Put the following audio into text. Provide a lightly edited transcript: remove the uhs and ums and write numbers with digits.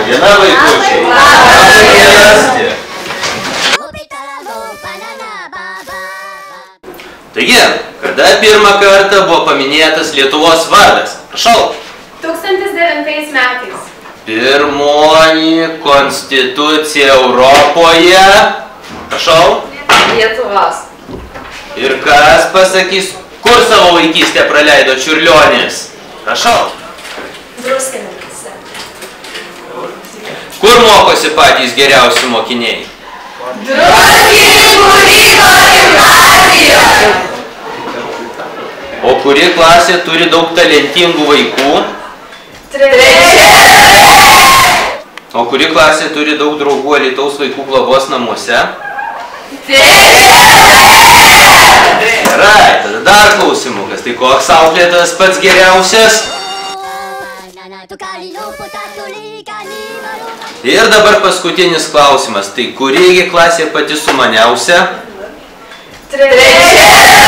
Diena, vaikučiai. Labas dienas. Taigi, kada pirmą kartą buvo paminėtas Lietuvos vardas? Prašau. 1009 metais. Pirmoji konstitucija Europoje. Prašau. Lietuvos. Ir kas pasakys, kur savo vaikystę praleido Čiurlionis? Prašau. Druskininkose. Kur mokosi patys geriausi mokiniai? Druskininkų Rygo gimnazijoje. O kuri klasė turi daug talentingų vaikų? Trečia. O kuri klasė turi daug draugų Alytaus vaikų globos namuose? Gerai, tada dar klausimukas. Tai koks auklėtojas pats geriausias? Ir dabar paskutinis klausimas. Tai kurigi klasė pati sumaniausia? Trečia.